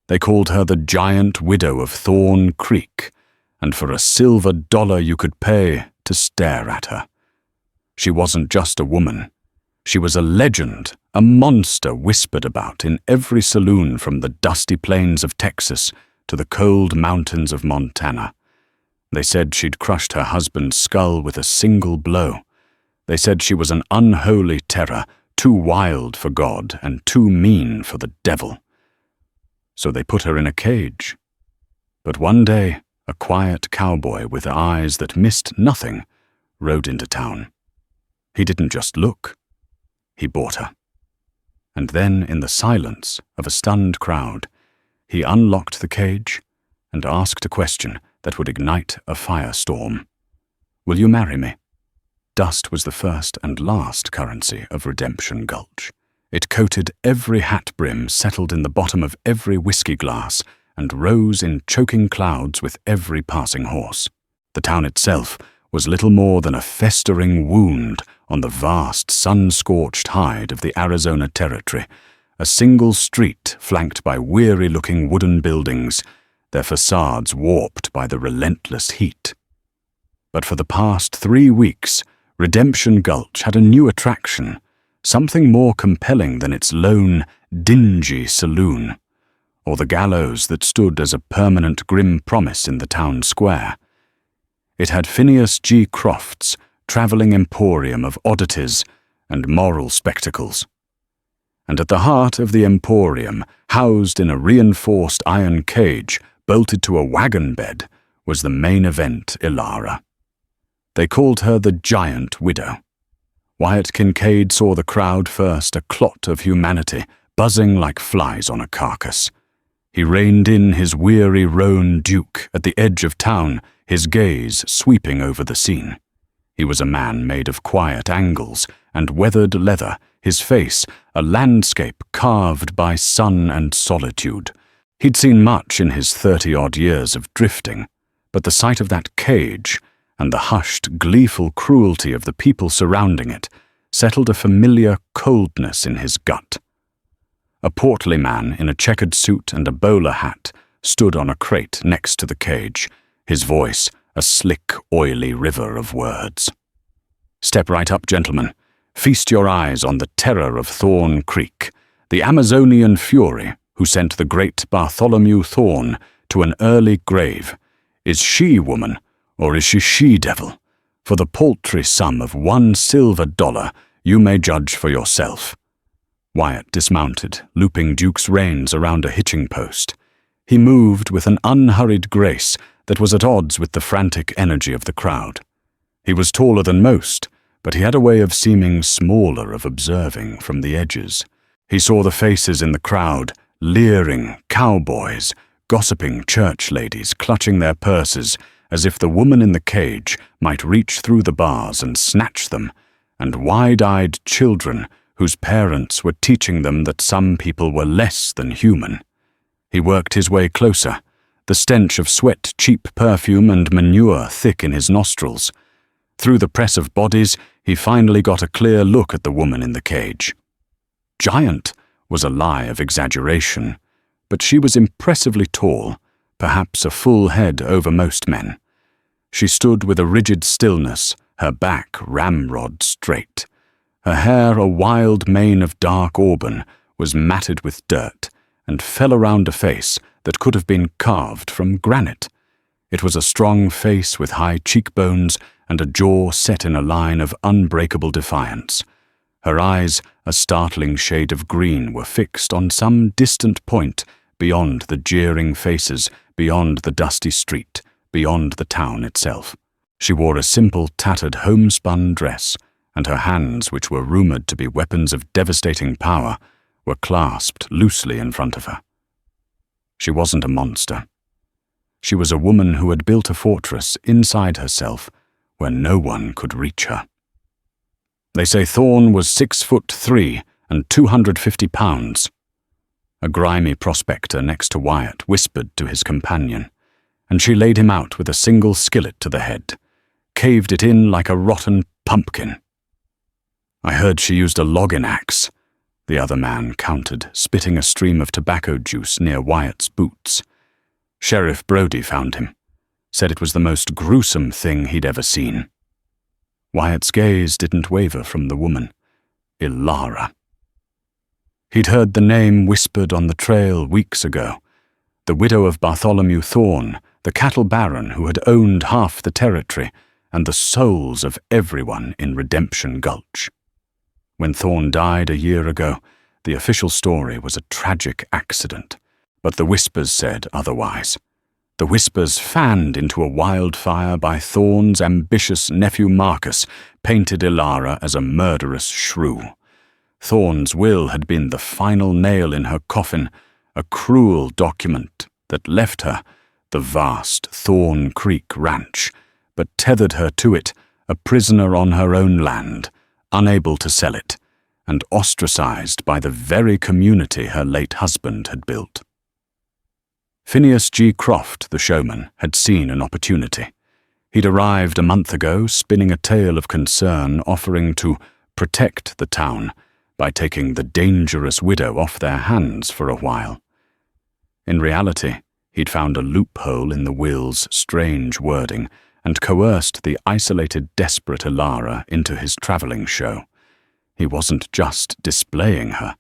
They called her the giant widow of Thorn Creek, and for $1 you could pay to stare at her. She wasn't just a woman. She was a legend, a monster whispered about in every saloon from the dusty plains of Texas to the cold mountains of Montana. They said she'd crushed her husband's skull with a single blow. They said she was an unholy terror, too wild for God and too mean for the devil. So they put her in a cage. But one day, a quiet cowboy with eyes that missed nothing rode into town. He didn't just look. He bought her. And then, in the silence of a stunned crowd, he unlocked the cage and asked a question that would ignite a firestorm. "Will you marry me?" Dust was the first and last currency of Redemption Gulch. It coated every hat brim, settled in the bottom of every whiskey glass, and rose in choking clouds with every passing horse. The town itself was little more than a festering wound on the vast, sun-scorched hide of the Arizona Territory, a single street flanked by weary-looking wooden buildings, their facades warped by the relentless heat. But for the past 3 weeks, Redemption Gulch had a new attraction, something more compelling than its lone, dingy saloon, or the gallows that stood as a permanent grim promise in the town square. It had Phineas G. Croft's traveling emporium of oddities and moral spectacles. And at the heart of the emporium, housed in a reinforced iron cage bolted to a wagon bed, was the main event Ilara. They called her the Giant Widow. Wyatt Kincaid saw the crowd first, a clot of humanity, buzzing like flies on a carcass. He reined in his weary roan duke at the edge of town, his gaze sweeping over the scene. He was a man made of quiet angles and weathered leather, his face a landscape carved by sun and solitude. He'd seen much in his 30-odd years of drifting, but the sight of that cage and the hushed, gleeful cruelty of the people surrounding it settled a familiar coldness in his gut. A portly man in a checkered suit and a bowler hat stood on a crate next to the cage, his voice a slick, oily river of words. "Step right up, gentlemen. Feast your eyes on the terror of Thorn Creek, the Amazonian fury who sent the great Bartholomew Thorn to an early grave. Is she woman, or is she she-devil? For the paltry sum of $1 silver, you may judge for yourself." Wyatt dismounted, looping Duke's reins around a hitching post. He moved with an unhurried grace that was at odds with the frantic energy of the crowd. He was taller than most, but he had a way of seeming smaller of observing from the edges. He saw the faces in the crowd, leering cowboys, gossiping church ladies clutching their purses as if the woman in the cage might reach through the bars and snatch them, and wide-eyed children whose parents were teaching them that some people were less than human. He worked his way closer, the stench of sweat, cheap perfume, and manure thick in his nostrils. Through the press of bodies, he finally got a clear look at the woman in the cage. Giant was a lie of exaggeration, but she was impressively tall, perhaps a full head over most men. She stood with a rigid stillness, her back ramrod straight. Her hair, a wild mane of dark auburn, was matted with dirt and fell around a face that could have been carved from granite. It was a strong face with high cheekbones and a jaw set in a line of unbreakable defiance. Her eyes, a startling shade of green, were fixed on some distant point beyond the jeering faces, beyond the dusty street, beyond the town itself. She wore a simple, tattered, homespun dress, and her hands, which were rumored to be weapons of devastating power, were clasped loosely in front of her. She wasn't a monster. She was a woman who had built a fortress inside herself where no one could reach her. They say Thorn was 6'3" and 250 pounds. A grimy prospector next to Wyatt whispered to his companion, and she laid him out with a single skillet to the head, caved it in like a rotten pumpkin. I heard she used a logging axe, the other man countered, spitting a stream of tobacco juice near Wyatt's boots. Sheriff Brody found him, said it was the most gruesome thing he'd ever seen. Wyatt's gaze didn't waver from the woman, Ilara. He'd heard the name whispered on the trail weeks ago, the widow of Bartholomew Thorne, the cattle baron who had owned half the territory and the souls of everyone in Redemption Gulch. When Thorne died a year ago, the official story was a tragic accident, but the Whispers said otherwise. The Whispers, fanned into a wildfire by Thorne's ambitious nephew Marcus, painted Ilara as a murderous shrew. Thorne's will had been the final nail in her coffin, a cruel document that left her, the vast Thorn Creek ranch, but tethered her to it, a prisoner on her own land, unable to sell it, and ostracized by the very community her late husband had built. Phineas G. Croft, the showman, had seen an opportunity. He'd arrived a month ago, spinning a tale of concern, offering to protect the town by taking the dangerous widow off their hands for a while. In reality, he'd found a loophole in the will's strange wording and coerced the isolated, desperate Ilara into his traveling show. He wasn't just displaying her.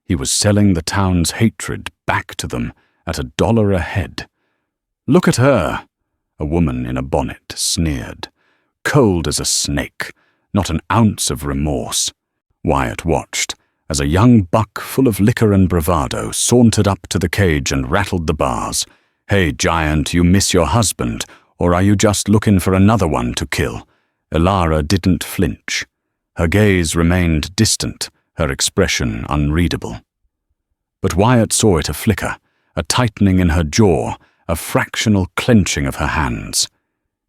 He was selling the town's hatred back to them at $1 a head. "Look at her," a woman in a bonnet sneered. "Cold as a snake, not an ounce of remorse." Wyatt watched as a young buck full of liquor and bravado sauntered up to the cage and rattled the bars. "Hey, giant, you miss your husband, or are you just looking for another one to kill?" Ilara didn't flinch. Her gaze remained distant, her expression unreadable. But Wyatt saw it a flicker, a tightening in her jaw, a fractional clenching of her hands.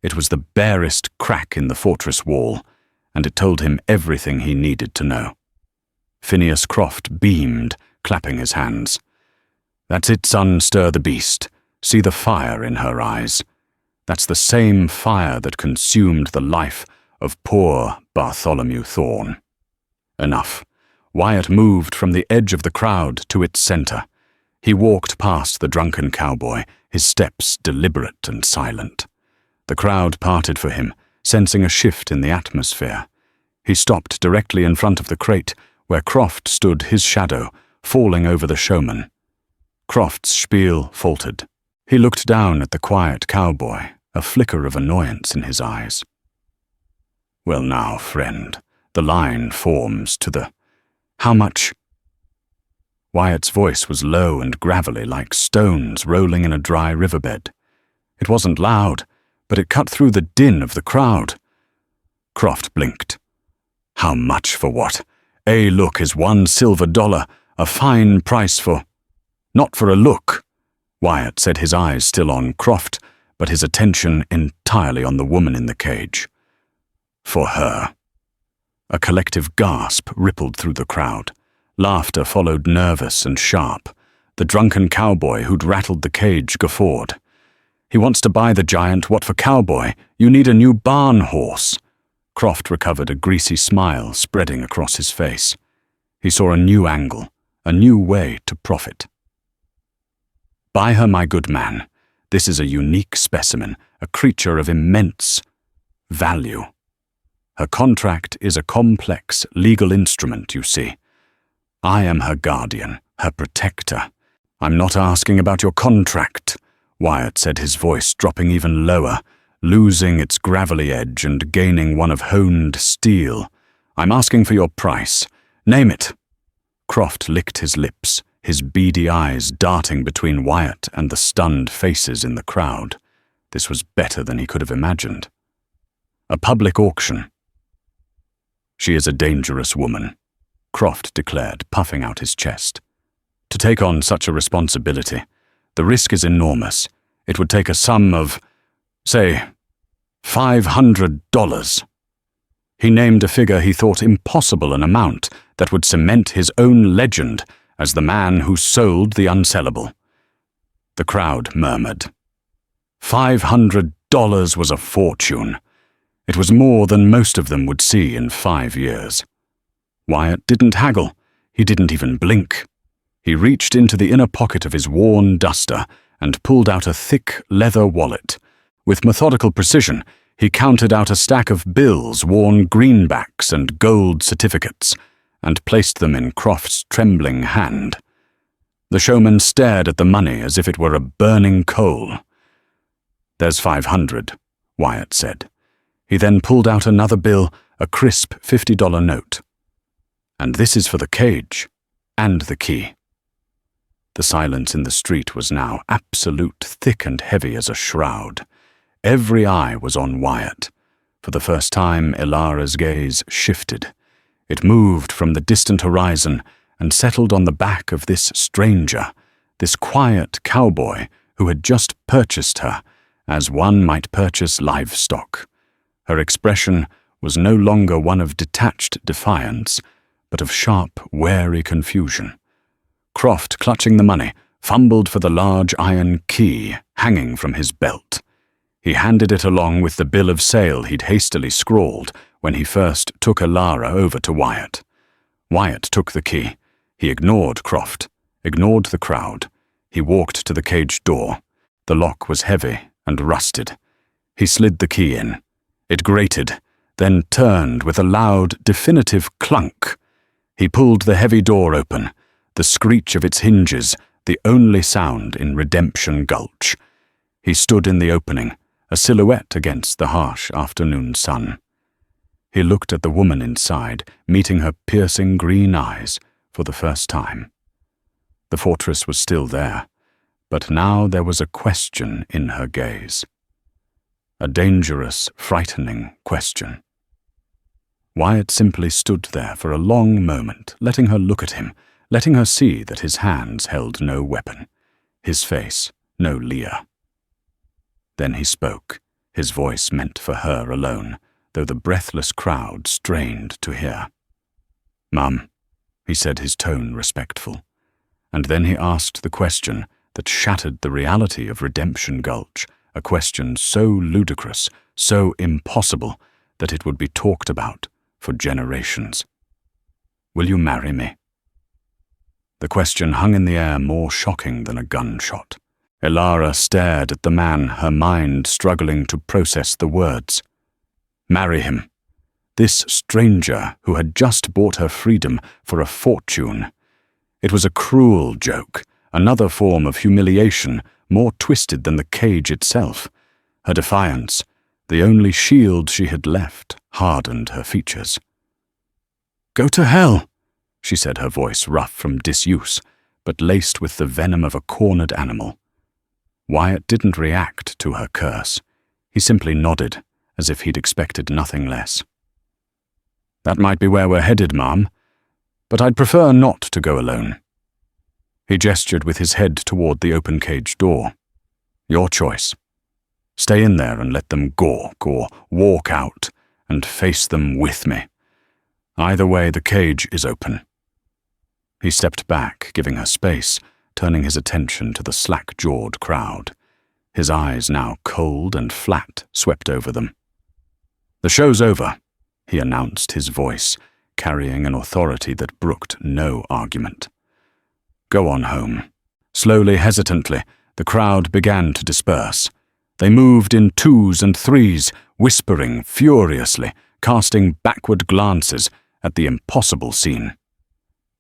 It was the barest crack in the fortress wall, and it told him everything he needed to know. Phineas Croft beamed, clapping his hands. "That's it, son, stir the beast. See the fire in her eyes. That's the same fire that consumed the life of poor Bartholomew Thorne." Enough. Wyatt moved from the edge of the crowd to its center. He walked past the drunken cowboy, his steps deliberate and silent. The crowd parted for him, sensing a shift in the atmosphere. He stopped directly in front of the crate, where Croft stood his shadow, falling over the showman. Croft's spiel faltered. He looked down at the quiet cowboy, a flicker of annoyance in his eyes. "Well now, friend, the line forms to the... How much?" Wyatt's voice was low and gravelly, like stones rolling in a dry riverbed. It wasn't loud, but it cut through the din of the crowd. Croft blinked. "How much for what? A look is $1 silver, a fine price for..." "Not for a look," Wyatt said, his eyes still on Croft, but his attention entirely on the woman in the cage. "For her." A collective gasp rippled through the crowd. Laughter followed, nervous and sharp. The drunken cowboy who'd rattled the cage guffawed. "He wants to buy the giant. What for Cowboy? You need a new barn horse." Croft recovered, a greasy smile spreading across his face. He saw a new angle, a new way to profit. "Buy her, my good man. This is a unique specimen, a creature of immense value. Her contract is a complex legal instrument, you see. I am her guardian, her protector. I'm not asking about your contract," Wyatt said, his voice dropping even lower, losing its gravelly edge and gaining one of honed steel. "I'm asking for your price. Name it." Croft licked his lips, his beady eyes darting between Wyatt and the stunned faces in the crowd. This was better than he could have imagined. "A public auction." "She is a dangerous woman," Croft declared, puffing out his chest. "To take on such a responsibility, the risk is enormous. It would take a sum of, say, $500. He named a figure he thought impossible, an amount that would cement his own legend as the man who sold the unsellable. The crowd murmured. $500 was a fortune. It was more than most of them would see in 5 years. Wyatt didn't haggle. He didn't even blink. He reached into the inner pocket of his worn duster and pulled out a thick leather wallet. With methodical precision, he counted out a stack of bills, worn greenbacks and gold certificates, and placed them in Croft's trembling hand. The showman stared at the money as if it were a burning coal. "There's 500, Wyatt said. He then pulled out another bill, a crisp $50 note. "And this is for the cage, and the key." The silence in the street was now absolute, thick and heavy as a shroud. Every eye was on Wyatt. For the first time, Ilara's gaze shifted. It moved from the distant horizon and settled on the back of this stranger, this quiet cowboy who had just purchased her, as one might purchase livestock. Her expression was no longer one of detached defiance, but of sharp, wary confusion. Croft, clutching the money, fumbled for the large iron key hanging from his belt. He handed it along with the bill of sale he'd hastily scrawled when he first took Ilara over to Wyatt. Wyatt took the key. He ignored Croft, ignored the crowd. He walked to the cage door. The lock was heavy and rusted. He slid the key in. It grated, then turned with a loud, definitive clunk. He pulled the heavy door open, the screech of its hinges, the only sound in Redemption Gulch. He stood in the opening, a silhouette against the harsh afternoon sun. He looked at the woman inside, meeting her piercing green eyes for the first time. The fortress was still there, but now there was a question in her gaze. A dangerous, frightening question. Wyatt simply stood there for a long moment, letting her look at him, letting her see that his hands held no weapon, his face no leer. Then he spoke, his voice meant for her alone, though the breathless crowd strained to hear. "Mum," he said, his tone respectful. And then he asked the question that shattered the reality of Redemption Gulch, a question so ludicrous, so impossible, that it would be talked about for generations. "Will you marry me?" The question hung in the air, more shocking than a gunshot. Ilara stared at the man, her mind struggling to process the words. Marry him. This stranger who had just bought her freedom for a fortune. It was a cruel joke, another form of humiliation, more twisted than the cage itself. Her defiance, the only shield she had left, hardened her features. "Go to hell," she said, her voice rough from disuse, but laced with the venom of a cornered animal. Wyatt didn't react to her curse. He simply nodded, as if he'd expected nothing less. "That might be where we're headed, Ma'am, but I'd prefer not to go alone." He gestured with his head toward the open cage door. "Your choice. Stay in there and let them gawk, or walk out and face them with me. Either way, the cage is open." He stepped back, giving her space, turning his attention to the slack-jawed crowd. His eyes, now cold and flat, swept over them. "The show's over," he announced, his voice carrying an authority that brooked no argument. "Go on home." Slowly, hesitantly, the crowd began to disperse. They moved in twos and threes, whispering furiously, casting backward glances at the impossible scene.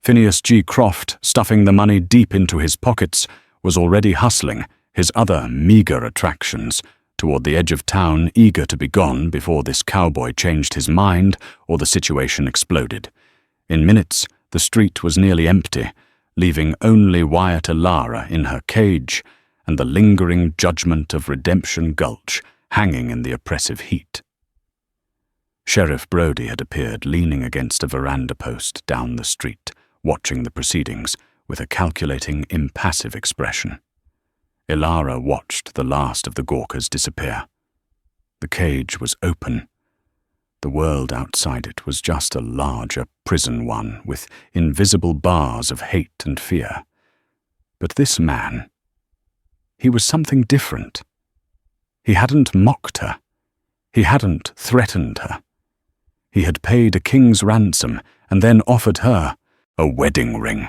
Phineas G. Croft, stuffing the money deep into his pockets, was already hustling his other meager attractions toward the edge of town, eager to be gone before this cowboy changed his mind or the situation exploded. In minutes, the street was nearly empty, leaving only Wyatt Ilara in her cage and the lingering judgment of Redemption Gulch hanging in the oppressive heat. Sheriff Brody had appeared, leaning against a veranda post down the street, watching the proceedings with a calculating, impassive expression. Ilara watched the last of the gawkers disappear. The cage was open. The world outside it was just a larger prison one, with invisible bars of hate and fear. But this man, he was something different. He hadn't mocked her. He hadn't threatened her. He had paid a king's ransom and then offered her, A wedding ring.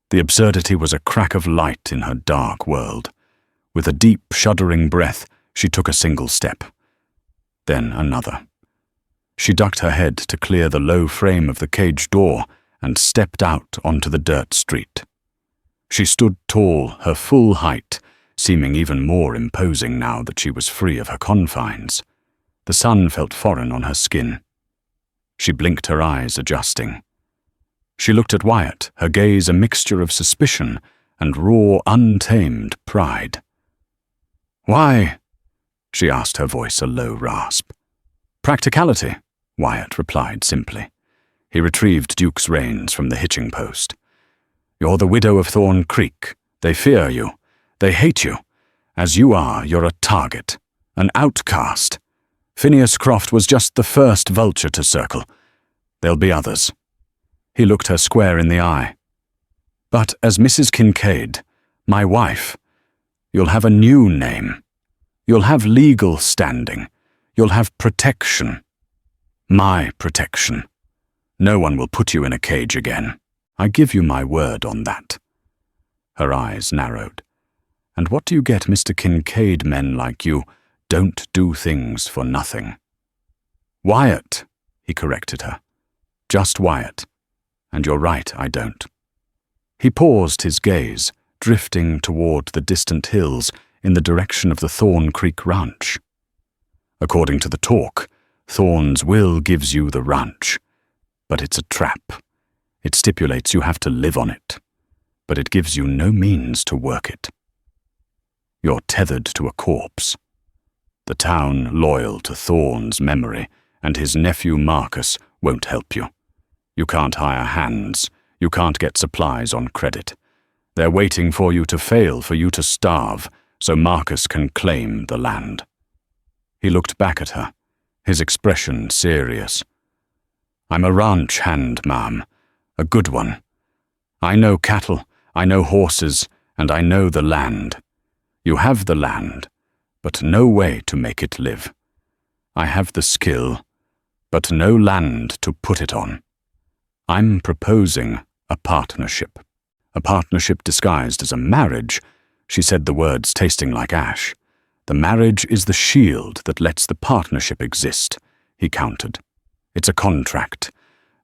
The absurdity was a crack of light in her dark world. With a deep, shuddering breath, she took a single step. Then another. She ducked her head to clear the low frame of the cage door and stepped out onto the dirt street. She stood tall, her full height, seeming even more imposing now that she was free of her confines. The sun felt foreign on her skin. She blinked her eyes, adjusting. She looked at Wyatt, her gaze a mixture of suspicion and raw, untamed pride. "Why?" she asked, her voice a low rasp. "Practicality," Wyatt replied simply. He retrieved Duke's reins from the hitching post. "You're the widow of Thorn Creek. They fear you. They hate you. As you are, you're a target, an outcast. Phineas Croft was just the first vulture to circle. There'll be others." He looked her square in the eye. "But as Mrs. Kincaid, my wife, you'll have a new name. You'll have legal standing. You'll have protection. My protection. No one will put you in a cage again. I give you my word on that." Her eyes narrowed. "And what do you get Mr. Kincaid men like you don't do things for nothing?" "Wyatt," he corrected her. "Just Wyatt. And you're right, I don't." He paused, his gaze drifting toward the distant hills in the direction of the Thorn Creek Ranch. According to the talk, Thorn's will gives you the ranch. But it's a trap. It stipulates you have to live on it. But it gives you no means to work it. You're tethered to a corpse. The town loyal to Thorn's memory and his nephew Marcus won't help you. You can't hire hands. You can't get supplies on credit. They're waiting for you to fail, for you to starve, so Marcus can claim the land. He looked back at her, his expression serious. "I'm a ranch hand, ma'am. A good one. I know cattle, I know horses, and I know the land. You have the land, but no way to make it live. I have the skill, but no land to put it on. I'm proposing a partnership." A partnership disguised as a marriage, she said, the words tasting like ash. "The marriage is the shield that lets the partnership exist," he countered. "It's a contract.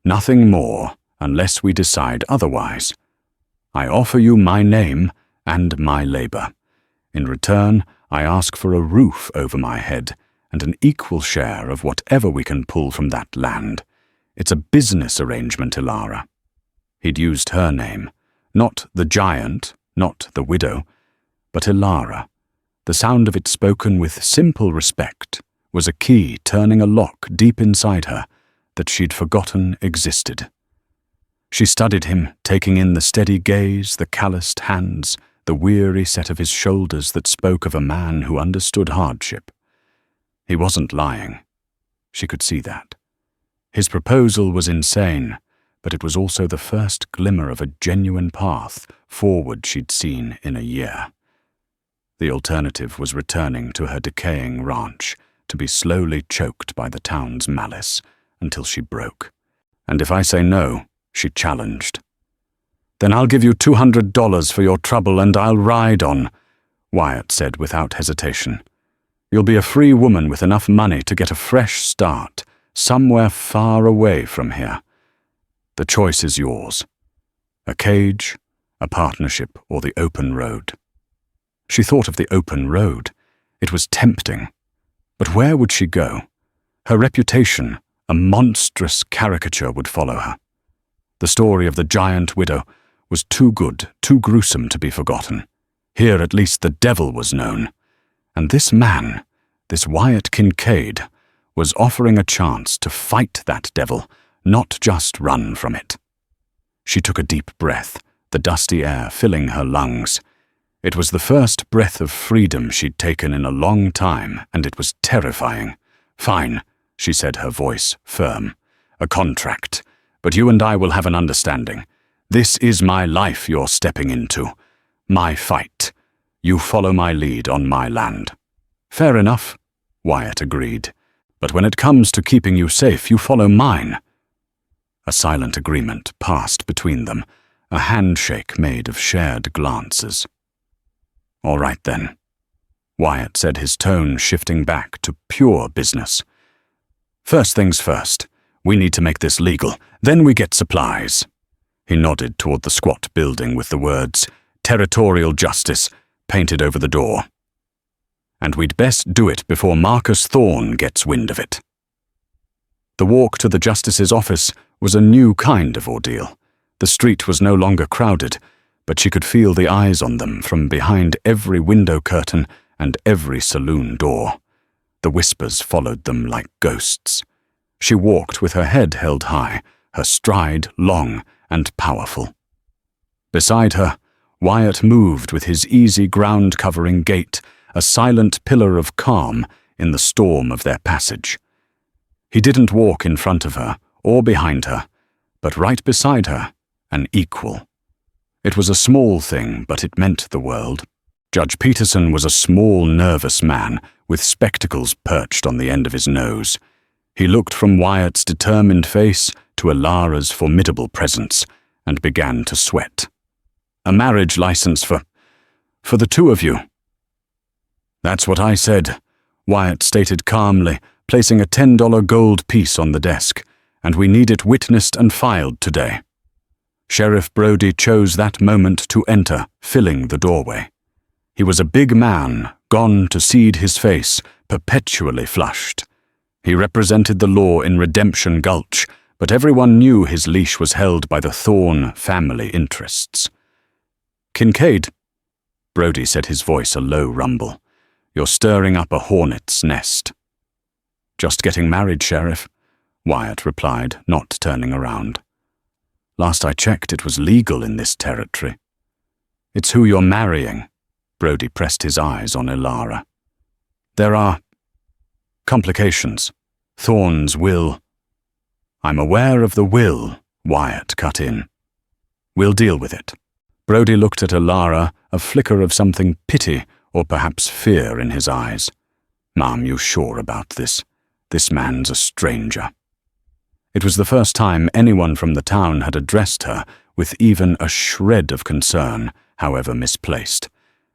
Nothing more, unless we decide otherwise. I offer you my name and my labor. In return, I ask for a roof over my head and an equal share of whatever we can pull from that land. It's a business arrangement, Ilara." He'd used her name, not the giant, not the widow, but Ilara. The sound of it spoken with simple respect was a key turning a lock deep inside her that she'd forgotten existed. She studied him, taking in the steady gaze, the calloused hands, the weary set of his shoulders that spoke of a man who understood hardship. He wasn't lying. She could see that. His proposal was insane, but it was also the first glimmer of a genuine path forward she'd seen in a year. The alternative was returning to her decaying ranch, to be slowly choked by the town's malice until she broke. "And if I say no," she challenged. "Then I'll give you $200 for your trouble and I'll ride on," Wyatt said without hesitation. "You'll be a free woman with enough money to get a fresh start, somewhere far away from here. The choice is yours. A cage, a partnership, or the open road." She thought of the open road. It was tempting. But where would she go? Her reputation, a monstrous caricature, would follow her. The story of the giant widow was too good, too gruesome to be forgotten. Here at least the devil was known. And this man, this Wyatt Kincaid, was offering a chance to fight that devil, not just run from it. She took a deep breath, the dusty air filling her lungs. It was the first breath of freedom she'd taken in a long time, and it was terrifying. "Fine," she said, her voice firm. "A contract. But you and I will have an understanding. This is my life you're stepping into. My fight. You follow my lead on my land." "Fair enough," Wyatt agreed. "But when it comes to keeping you safe, you follow mine." A silent agreement passed between them, a handshake made of shared glances. "All right then," Wyatt said, his tone shifting back to pure business. "First things first, we need to make this legal, then we get supplies." He nodded toward the squat building with the words, "Territorial Justice," painted over the door. "And we'd best do it before Marcus Thorne gets wind of it." The walk to the Justice's office was a new kind of ordeal. The street was no longer crowded, but she could feel the eyes on them from behind every window curtain and every saloon door. The whispers followed them like ghosts. She walked with her head held high, her stride long and powerful. Beside her, Wyatt moved with his easy ground-covering gait, a silent pillar of calm in the storm of their passage. He didn't walk in front of her or behind her, but right beside her, an equal. It was a small thing, but it meant the world. Judge Peterson was a small, nervous man with spectacles perched on the end of his nose. He looked from Wyatt's determined face to Elara's formidable presence and began to sweat. "A marriage license for the two of you." "That's what I said," Wyatt stated calmly, placing a $10 gold piece on the desk, "and we need it witnessed and filed today." Sheriff Brody chose that moment to enter, filling the doorway. He was a big man, gone to seed his face, perpetually flushed. He represented the law in Redemption Gulch, but everyone knew his leash was held by the Thorne family interests. "Kincaid," Brody said, his voice a low rumble, "you're stirring up a hornet's nest." "Just getting married, Sheriff," Wyatt replied, not turning around. "Last I checked, it was legal in this territory." "It's who you're marrying." Brody pressed his eyes on Elara. "There are complications. Thorne's will." "I'm aware of the will," Wyatt cut in. "We'll deal with it." Brody looked at Elara, a flicker of something pity or perhaps fear in his eyes. "Ma'am, you sure about this? This man's a stranger." It was the first time anyone from the town had addressed her with even a shred of concern, however misplaced.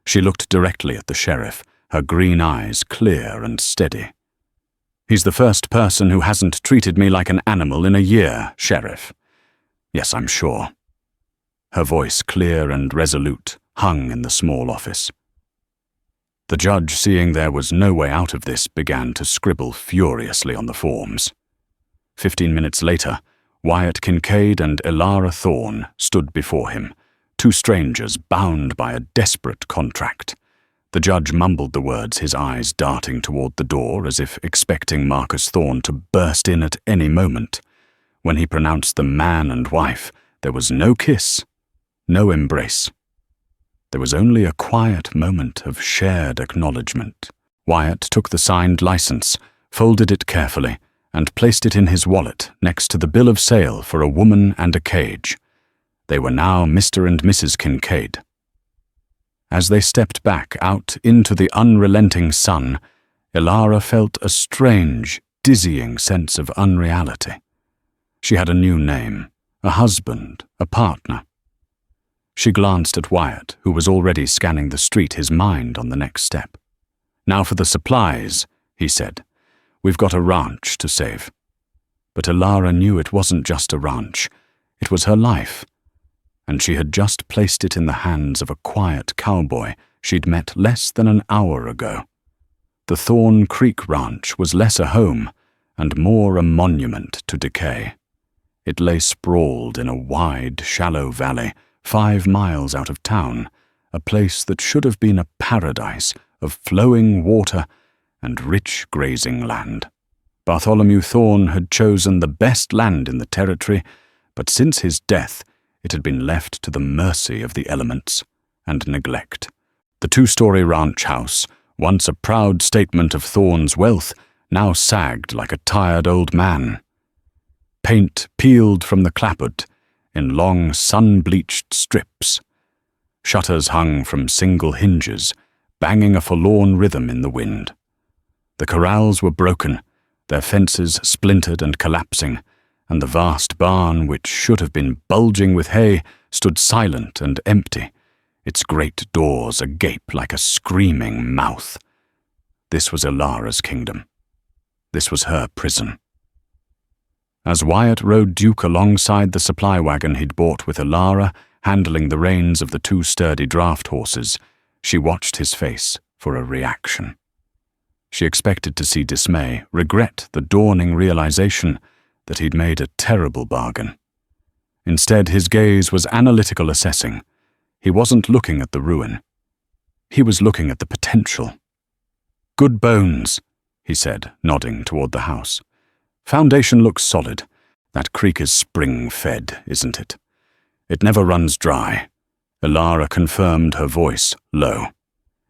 She looked directly at the sheriff, her green eyes clear and steady. "He's the first person who hasn't treated me like an animal in a year, Sheriff." "Yes, I'm sure." Her voice, clear and resolute, hung in the small office. The judge, seeing there was no way out of this, began to scribble furiously on the forms. 15 minutes later, Wyatt Kincaid and Elara Thorne stood before him, two strangers bound by a desperate contract. The judge mumbled the words, his eyes darting toward the door as if expecting Marcus Thorne to burst in at any moment. When he pronounced them man and wife, there was no kiss, no embrace. There was only a quiet moment of shared acknowledgement. Wyatt took the signed license, folded it carefully, and placed it in his wallet next to the bill of sale for a woman and a cage. They were now Mr. and Mrs. Kincaid. As they stepped back out into the unrelenting sun, Elara felt a strange, dizzying sense of unreality. She had a new name, a husband, a partner. She glanced at Wyatt, who was already scanning the street, his mind on the next step. "Now for the supplies," he said. "We've got a ranch to save." But Elara knew it wasn't just a ranch. It was her life. And she had just placed it in the hands of a quiet cowboy she'd met less than an hour ago. The Thorne Creek Ranch was less a home and more a monument to decay. It lay sprawled in a wide, shallow valley 5 miles out of town, a place that should have been a paradise of flowing water and rich grazing land. Bartholomew Thorne had chosen the best land in the territory, but since his death, it had been left to the mercy of the elements and neglect. The 2-story ranch house, once a proud statement of Thorne's wealth, now sagged like a tired old man. Paint peeled from the clapboard in long sun-bleached strips. Shutters hung from single hinges, banging a forlorn rhythm in the wind. The corrals were broken, their fences splintered and collapsing, and the vast barn, which should have been bulging with hay, stood silent and empty, its great doors agape like a screaming mouth. This was Ilara's kingdom. This was her prison. As Wyatt rode Duke alongside the supply wagon he'd bought with Ilara, handling the reins of the two sturdy draft horses, she watched his face for a reaction. She expected to see dismay, regret the dawning realization that he'd made a terrible bargain. Instead, his gaze was analytical assessing. He wasn't looking at the ruin. He was looking at the potential. "Good bones," he said, nodding toward the house. "Foundation looks solid. That creek is spring-fed, isn't it? It never runs dry." Ilara confirmed, her voice low.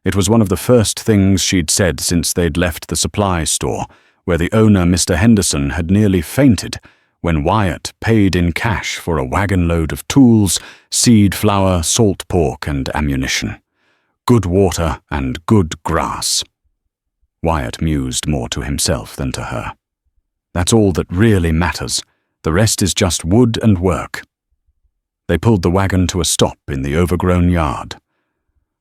It was one of the first things she'd said since they'd left the supply store, where the owner, Mr. Henderson, had nearly fainted when Wyatt paid in cash for a wagon load of tools, seed flour, salt pork, and ammunition. Good water and good grass. Wyatt mused more to himself than to her. That's all that really matters. The rest is just wood and work. They pulled the wagon to a stop in the overgrown yard.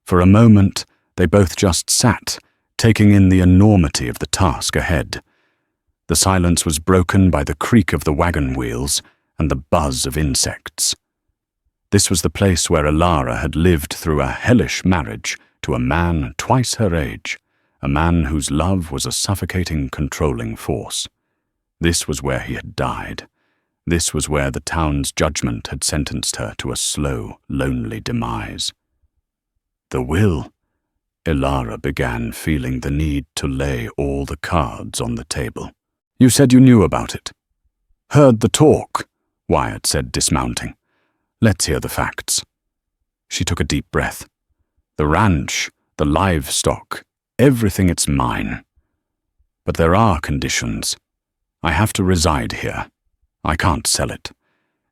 For a moment, they both just sat, taking in the enormity of the task ahead. The silence was broken by the creak of the wagon wheels and the buzz of insects. This was the place where Ilara had lived through a hellish marriage to a man twice her age, a man whose love was a suffocating, controlling force. This was where he had died. This was where the town's judgment had sentenced her to a slow, lonely demise. The will. Ilara began feeling the need to lay all the cards on the table. "You said you knew about it." "Heard the talk," Wyatt said, dismounting. "Let's hear the facts." She took a deep breath. "The ranch, the livestock, everything, it's mine. But there are conditions. I have to reside here. I can't sell it.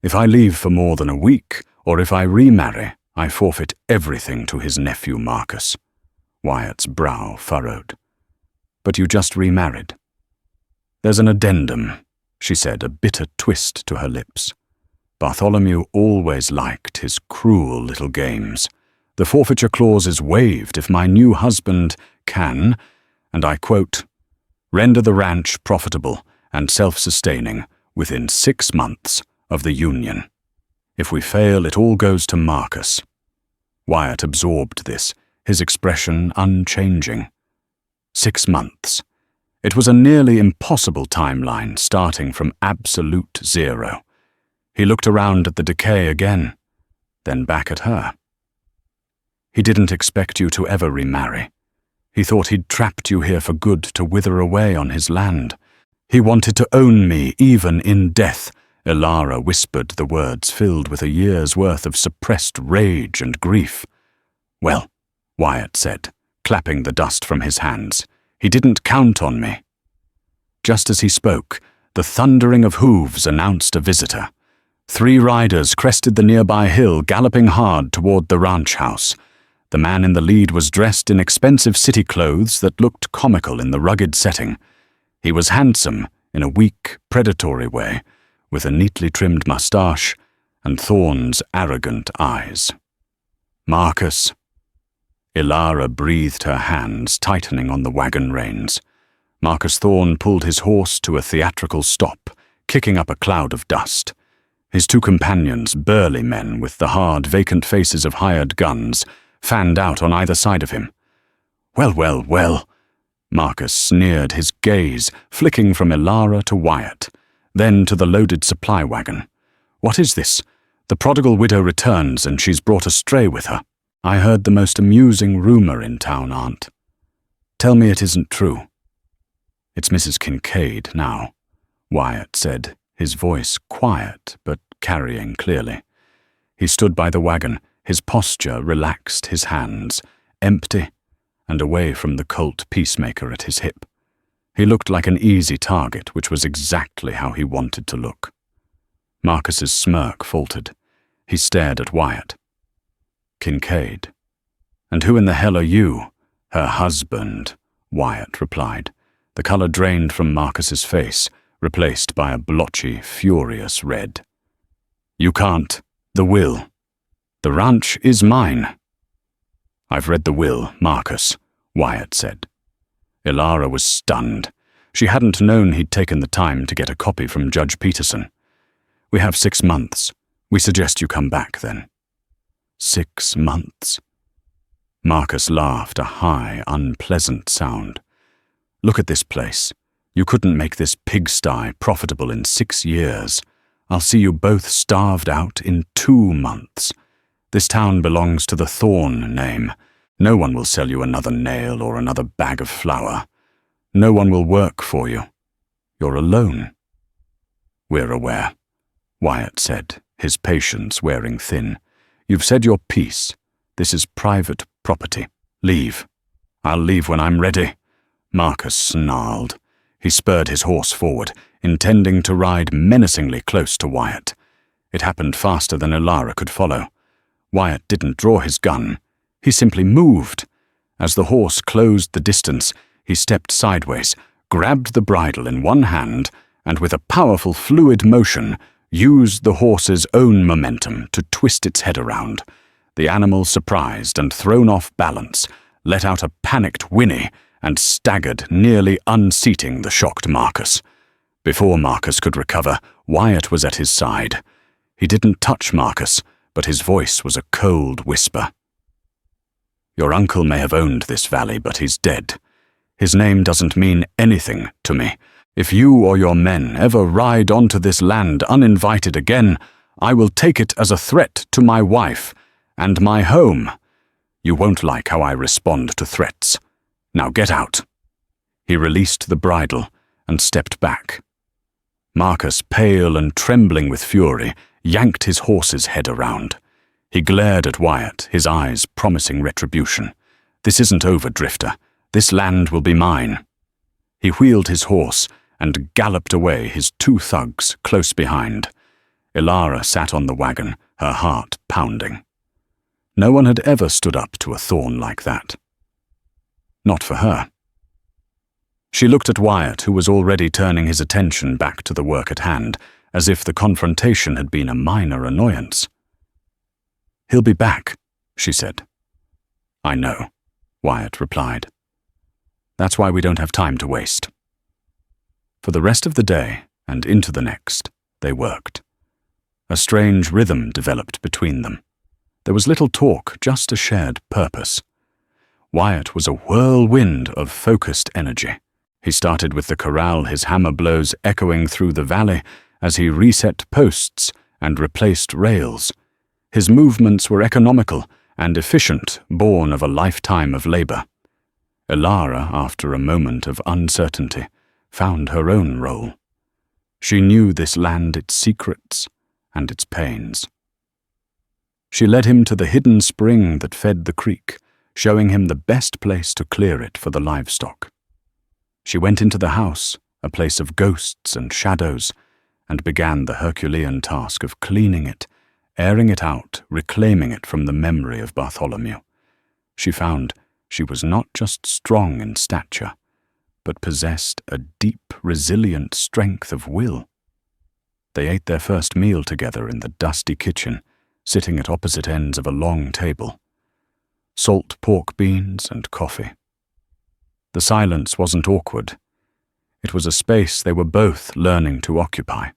If I leave for more than a week, or if I remarry, I forfeit everything to his nephew Marcus." Wyatt's brow furrowed. "But you just remarried." "There's an addendum," she said, a bitter twist to her lips. "Bartholomew always liked his cruel little games. The forfeiture clause is waived if my new husband can, and I quote, render the ranch profitable and self-sustaining within 6 months of the union. If we fail, it all goes to Marcus." Wyatt absorbed this, his expression unchanging. 6 months. It was a nearly impossible timeline, starting from absolute zero. He looked around at the decay again, then back at her. "He didn't expect you to ever remarry. He thought he'd trapped you here for good to wither away on his land. He wanted to own me even in death." Ilara whispered the words filled with a year's worth of suppressed rage and grief. "Well," Wyatt said, clapping the dust from his hands, "he didn't count on me." Just as he spoke, the thundering of hooves announced a visitor. 3 riders crested the nearby hill, galloping hard toward the ranch house. The man in the lead was dressed in expensive city clothes that looked comical in the rugged setting. He was handsome in a weak, predatory way, with a neatly trimmed mustache and Thorne's arrogant eyes. "Marcus." Ilara breathed, her hands tightening on the wagon reins. Marcus Thorne pulled his horse to a theatrical stop, kicking up a cloud of dust. His 2 companions, burly men with the hard, vacant faces of hired guns, fanned out on either side of him. "Well, well, well." Marcus sneered, his gaze flicking from Ilara to Wyatt, then to the loaded supply wagon. "What is this? The prodigal widow returns, and she's brought a stray with her. I heard the most amusing rumor in town, Aunt. Tell me it isn't true." "It's Mrs. Kincaid now," Wyatt said, his voice quiet but carrying clearly. He stood by the wagon, his posture relaxed, his hands empty and away from the Colt peacemaker at his hip. He looked like an easy target, which was exactly how he wanted to look. Marcus's smirk faltered. He stared at Wyatt. "Kincaid. And who in the hell are you?" "Her husband," Wyatt replied. The color drained from Marcus's face, replaced by a blotchy, furious red. "You can't. The will. The ranch is mine." "I've read the will, Marcus," Wyatt said. Ilara was stunned. She hadn't known he'd taken the time to get a copy from Judge Peterson. "We have 6 months. We suggest you come back then." 6 months? Marcus laughed, a high, unpleasant sound. "Look at this place. You couldn't make this pigsty profitable in 6 years. I'll see you both starved out in 2 months. This town belongs to the Thorn name. No one will sell you another nail or another bag of flour. No one will work for you. You're alone." "We're aware," Wyatt said, his patience wearing thin. "You've said your piece. This is private property. Leave." "I'll leave when I'm ready," Marcus snarled. He spurred his horse forward, intending to ride menacingly close to Wyatt. It happened faster than Ilara could follow. Wyatt didn't draw his gun. He simply moved. As the horse closed the distance, he stepped sideways, grabbed the bridle in one hand, and with a powerful fluid motion, used the horse's own momentum to twist its head around. The animal, surprised and thrown off balance, let out a panicked whinny and staggered, nearly unseating the shocked Marcus. Before Marcus could recover, Wyatt was at his side. He didn't touch Marcus, but his voice was a cold whisper. "Your uncle may have owned this valley, but he's dead. His name doesn't mean anything to me. If you or your men ever ride onto this land uninvited again, I will take it as a threat to my wife and my home. You won't like how I respond to threats. Now get out." He released the bridle and stepped back. Marcus, pale and trembling with fury, yanked his horse's head around. He glared at Wyatt, his eyes promising retribution. "This isn't over, Drifter. This land will be mine." He wheeled his horse and galloped away, his 2 thugs close behind. Ilara sat on the wagon, her heart pounding. No one had ever stood up to a Thorn like that. Not for her. She looked at Wyatt, who was already turning his attention back to the work at hand, as if the confrontation had been a minor annoyance. "He'll be back," she said. "I know," Wyatt replied. "That's why we don't have time to waste." For the rest of the day, and into the next, they worked. A strange rhythm developed between them. There was little talk, just a shared purpose. Wyatt was a whirlwind of focused energy. He started with the corral, his hammer blows echoing through the valley as he reset posts and replaced rails. His movements were economical and efficient, born of a lifetime of labor. Ilara, after a moment of uncertainty, found her own role. She knew this land, its secrets and its pains. She led him to the hidden spring that fed the creek, showing him the best place to clear it for the livestock. She went into the house, a place of ghosts and shadows, and began the Herculean task of cleaning it, airing it out, reclaiming it from the memory of Bartholomew. She found she was not just strong in stature, but possessed a deep, resilient strength of will. They ate their first meal together in the dusty kitchen, sitting at opposite ends of a long table. Salt pork beans and coffee. The silence wasn't awkward. It was a space they were both learning to occupy.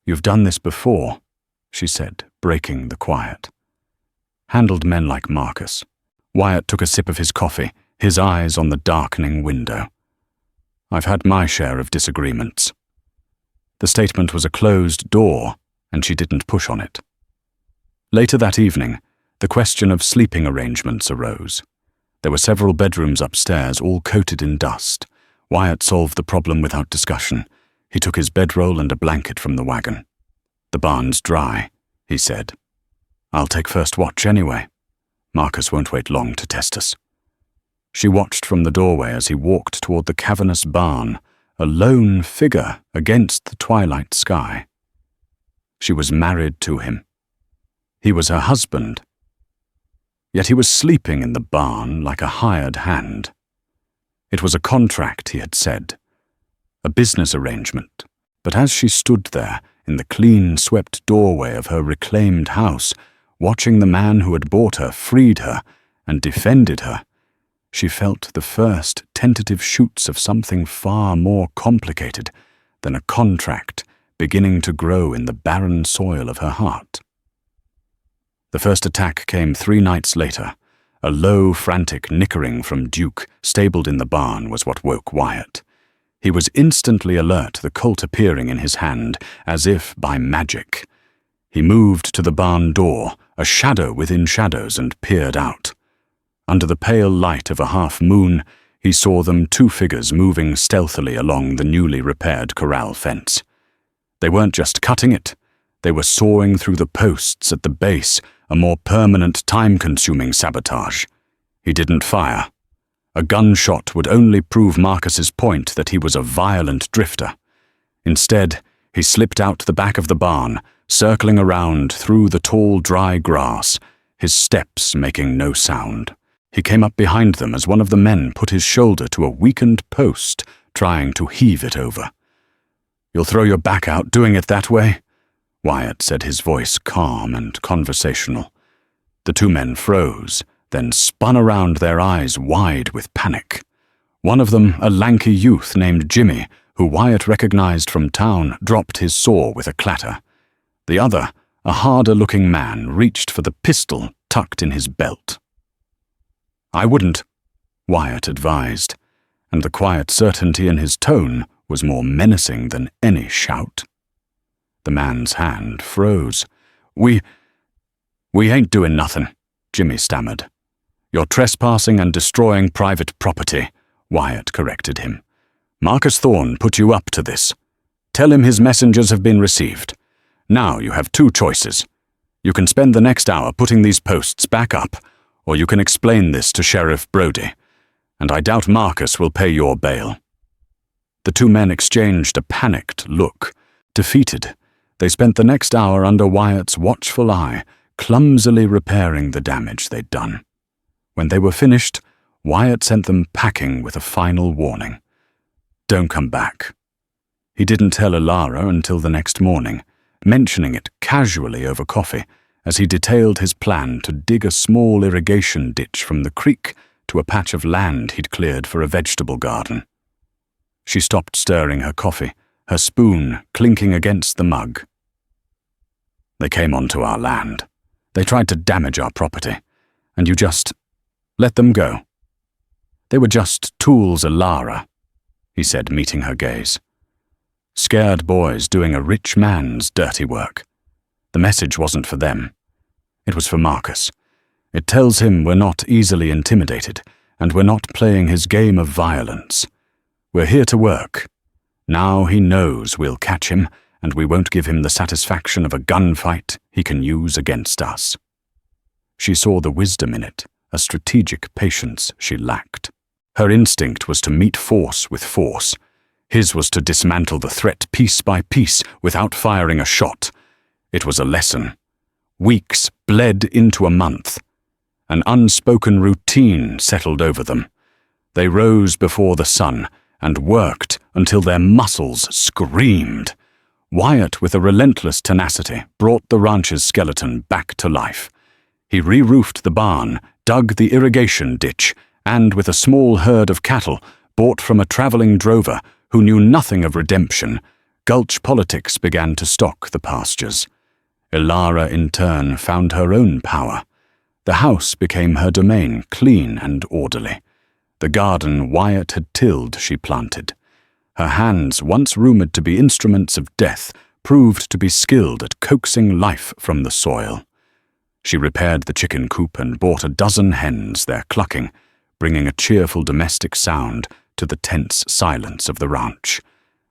"You've done this before," she said, breaking the quiet. "Handled men like Marcus." Wyatt took a sip of his coffee, his eyes on the darkening window. "I've had my share of disagreements." The statement was a closed door, and she didn't push on it. Later that evening, the question of sleeping arrangements arose. There were several bedrooms upstairs, all coated in dust. Wyatt solved the problem without discussion. He took his bedroll and a blanket from the wagon. "The barn's dry," he said. "I'll take first watch anyway. Marcus won't wait long to test us." She watched from the doorway as he walked toward the cavernous barn, a lone figure against the twilight sky. She was married to him. He was her husband. Yet he was sleeping in the barn like a hired hand. It was a contract, he had said. a business arrangement. But as she stood there, in the clean-swept doorway of her reclaimed house, watching the man who had bought her, freed her, and defended her, she felt the first tentative shoots of something far more complicated than a contract beginning to grow in the barren soil of her heart. The first attack came 3 nights later. A low, frantic nickering from Duke, stabled in the barn, was what woke Wyatt. He was instantly alert, the Colt appearing in his hand, as if by magic. He moved to the barn door, a shadow within shadows, and peered out. Under the pale light of a half-moon, he saw them 2 figures moving stealthily along the newly repaired corral fence. They weren't just cutting it, they were sawing through the posts at the base, a more permanent, time-consuming sabotage. He didn't fire. A gunshot would only prove Marcus's point that he was a violent drifter. Instead, he slipped out the back of the barn, circling around through the tall, dry grass, his steps making no sound. He came up behind them as one of the men put his shoulder to a weakened post, trying to heave it over. "You'll throw your back out doing it that way?" Wyatt said, his voice calm and conversational. The 2 men froze, then spun around, their eyes wide with panic. One of them, a lanky youth named Jimmy, who Wyatt recognized from town, dropped his saw with a clatter. The other, a harder-looking man, reached for the pistol tucked in his belt. "I wouldn't," Wyatt advised, and the quiet certainty in his tone was more menacing than any shout. The man's hand froze. We ain't doing nothing," Jimmy stammered. "You're trespassing and destroying private property," Wyatt corrected him. "Marcus Thorne put you up to this. Tell him his messengers have been received. Now you have 2 choices. You can spend the next hour putting these posts back up, or you can explain this to Sheriff Brody, and I doubt Marcus will pay your bail." The 2 men exchanged a panicked look. Defeated, they spent the next hour under Wyatt's watchful eye, clumsily repairing the damage they'd done. When they were finished, Wyatt sent them packing with a final warning. "Don't come back." He didn't tell Ilara until the next morning, mentioning it casually over coffee, as he detailed his plan to dig a small irrigation ditch from the creek to a patch of land he'd cleared for a vegetable garden. She stopped stirring her coffee, her spoon clinking against the mug. "They came onto our land. They tried to damage our property, and you just let them go. They were just tools, Ilara," he said, meeting her gaze. "Scared boys doing a rich man's dirty work. The message wasn't for them. It was for Marcus. It tells him we're not easily intimidated, and we're not playing his game of violence. We're here to work. Now he knows we'll catch him, and we won't give him the satisfaction of a gunfight he can use against us." She saw the wisdom in it, a strategic patience she lacked. Her instinct was to meet force with force. His was to dismantle the threat piece by piece without firing a shot. It was a lesson. Weeks bled into a month. An unspoken routine settled over them. They rose before the sun and worked until their muscles screamed. Wyatt, with a relentless tenacity, brought the ranch's skeleton back to life. He re-roofed the barn, dug the irrigation ditch, and, with a small herd of cattle bought from a traveling drover who knew nothing of redemption, Gulch politics began to stock the pastures. Ilara, in turn, found her own power. The house became her domain, clean and orderly. The garden Wyatt had tilled, she planted. Her hands, once rumored to be instruments of death, proved to be skilled at coaxing life from the soil. She repaired the chicken coop and bought a dozen hens, their clucking, bringing a cheerful domestic sound to the tense silence of the ranch.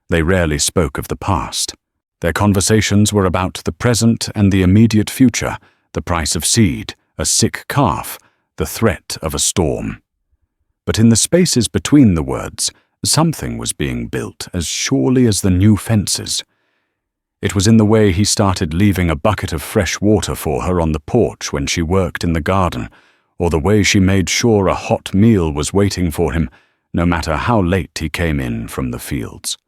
They rarely spoke of the past. Their conversations were about the present and the immediate future, the price of seed, a sick calf, the threat of a storm. But in the spaces between the words, something was being built as surely as the new fences. It was in the way he started leaving a bucket of fresh water for her on the porch when she worked in the garden, or the way she made sure a hot meal was waiting for him, no matter how late he came in from the fields.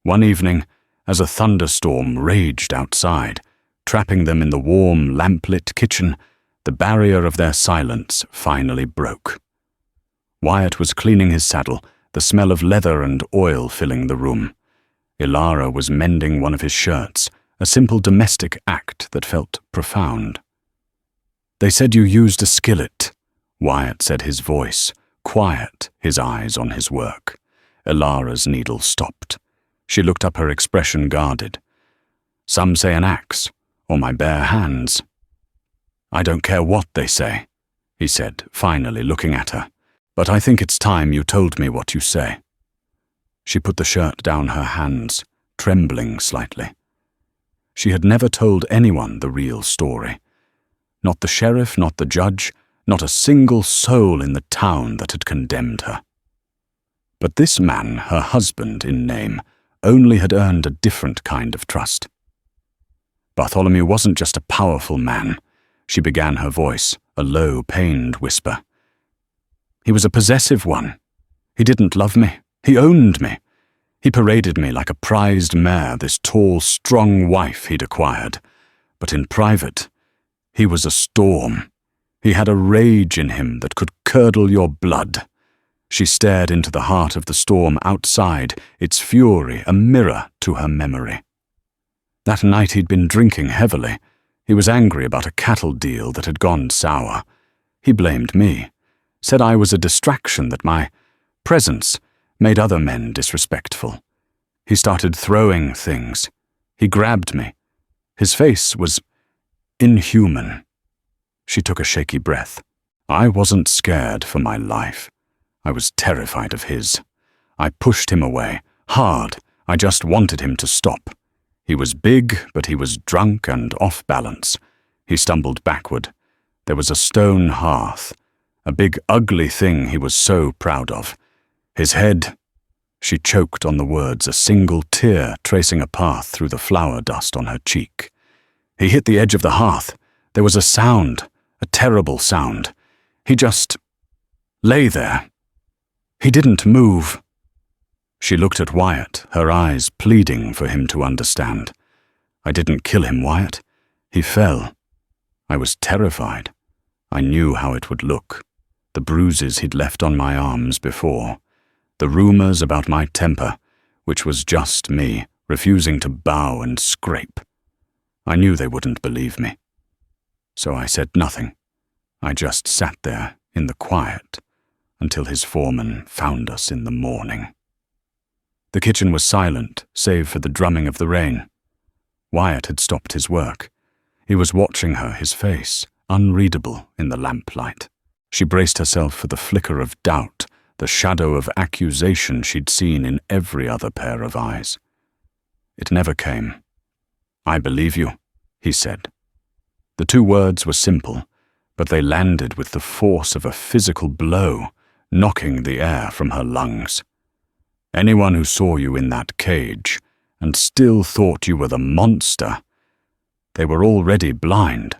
One evening, as a thunderstorm raged outside, trapping them in the warm, lamplit kitchen, the barrier of their silence finally broke. Wyatt was cleaning his saddle, the smell of leather and oil filling the room. Ilara was mending one of his shirts, a simple domestic act that felt profound. "They said you used a skillet," Wyatt said, his voice quiet, his eyes on his work. Ilara's needle stopped. She looked up, her expression guarded. "Some say an axe, or my bare hands." "I don't care what they say," he said, finally looking at her, "but I think it's time you told me what you say." She put the shirt down her hands, trembling slightly. She had never told anyone the real story. Not the sheriff, not the judge, not a single soul in the town that had condemned her. But this man, her husband in name, only had earned a different kind of trust. Bartholomew wasn't just a powerful man, she began, her voice a low, pained whisper. He was a possessive one. He didn't love me. He owned me. He paraded me like a prized mare, this tall, strong wife he'd acquired. But in private, he was a storm. He had a rage in him that could curdle your blood. She stared into the heart of the storm outside, its fury a mirror to her memory. That night he'd been drinking heavily. He was angry about a cattle deal that had gone sour. He blamed me, said I was a distraction, that my presence made other men disrespectful. He started throwing things. He grabbed me. His face was inhuman. She took a shaky breath. I wasn't scared for my life. I was terrified of his. I pushed him away, hard. I just wanted him to stop. He was big, but he was drunk and off balance. He stumbled backward. There was a stone hearth, a big ugly thing he was so proud of. His head. She choked on the words, a single tear tracing a path through the flour dust on her cheek. He hit the edge of the hearth. There was a sound, a terrible sound. He just lay there. He didn't move. She looked at Wyatt, her eyes pleading for him to understand. I didn't kill him, Wyatt. He fell. I was terrified. I knew how it would look. The bruises he'd left on my arms before. The rumors about my temper, which was just me, refusing to bow and scrape. I knew they wouldn't believe me. So I said nothing. I just sat there in the quiet until his foreman found us in the morning. The kitchen was silent, save for the drumming of the rain. Wyatt had stopped his work. He was watching her, his face unreadable in the lamplight. She braced herself for the flicker of doubt, the shadow of accusation she'd seen in every other pair of eyes. It never came. I believe you, he said. The two words were simple, but they landed with the force of a physical blow, knocking the air from her lungs. Anyone who saw you in that cage and still thought you were the monster, they were already blind.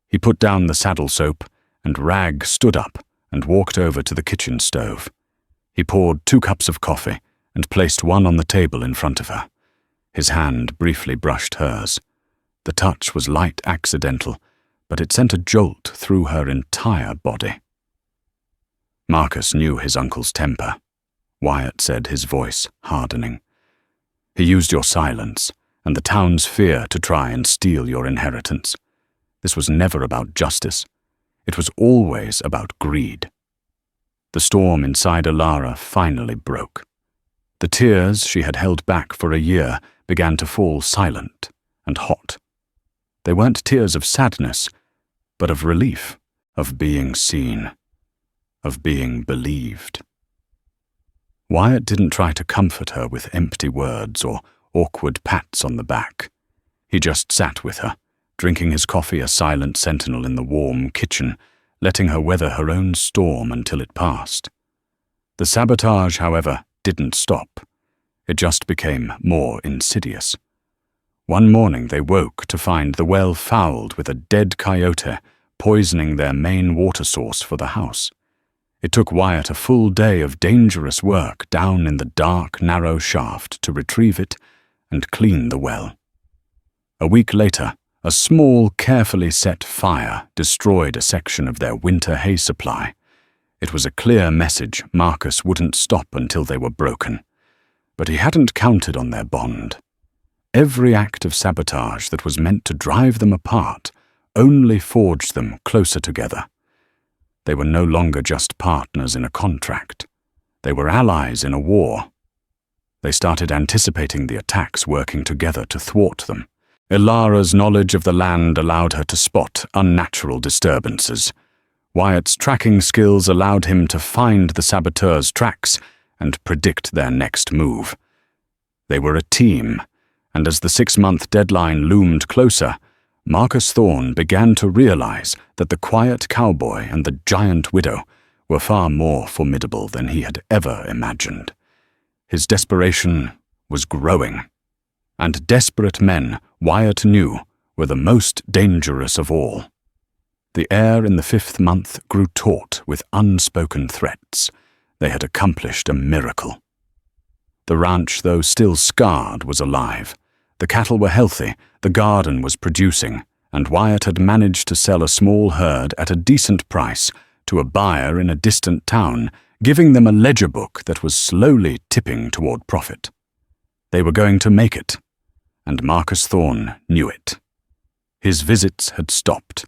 He put down the saddle soap, and Rag stood up and walked over to the kitchen stove. He poured 2 cups of coffee and placed one on the table in front of her. His hand briefly brushed hers. The touch was light, accidental, but it sent a jolt through her entire body. Marcus knew his uncle's temper, Wyatt said, his voice hardening. He used your silence and the town's fear to try and steal your inheritance. This was never about justice. It was always about greed. The storm inside Ilara finally broke. The tears she had held back for a year began to fall silent and hot. They weren't tears of sadness, but of relief, of being seen, of being believed. Wyatt didn't try to comfort her with empty words or awkward pats on the back. He just sat with her, drinking his coffee, a silent sentinel in the warm kitchen, letting her weather her own storm until it passed. The sabotage, however, didn't stop. It just became more insidious. One morning they woke to find the well fouled with a dead coyote poisoning their main water source for the house. It took Wyatt a full day of dangerous work down in the dark, narrow shaft to retrieve it and clean the well. A week later, a small, carefully set fire destroyed a section of their winter hay supply. It was a clear message Marcus wouldn't stop until they were broken. But he hadn't counted on their bond. Every act of sabotage that was meant to drive them apart only forged them closer together. They were no longer just partners in a contract. They were allies in a war. They started anticipating the attacks, working together to thwart them. Ilara's knowledge of the land allowed her to spot unnatural disturbances. Wyatt's tracking skills allowed him to find the saboteurs' tracks and predict their next move. They were a team, and as the 6-month deadline loomed closer, Marcus Thorne began to realize that the quiet cowboy and the giant widow were far more formidable than he had ever imagined. His desperation was growing, and desperate men, Wyatt knew, were the most dangerous of all. The air in the 5th month grew taut with unspoken threats. They had accomplished a miracle. The ranch, though still scarred, was alive. The cattle were healthy, the garden was producing, and Wyatt had managed to sell a small herd at a decent price to a buyer in a distant town, giving them a ledger book that was slowly tipping toward profit. They were going to make it, and Marcus Thorne knew it. His visits had stopped.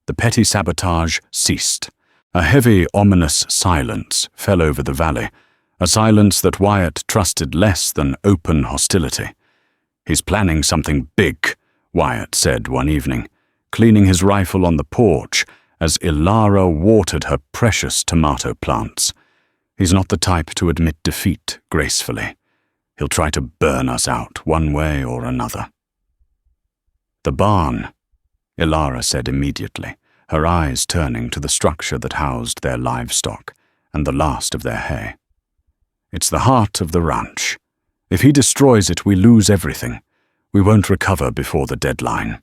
The petty sabotage ceased. A heavy, ominous silence fell over the valley, a silence that Wyatt trusted less than open hostility. "He's planning something big," Wyatt said one evening, cleaning his rifle on the porch as Ilara watered her precious tomato plants. "He's not the type to admit defeat gracefully. He'll try to burn us out one way or another." "The barn," Ilara said immediately, her eyes turning to the structure that housed their livestock and the last of their hay. "It's the heart of the ranch. If he destroys it, we lose everything. We won't recover before the deadline."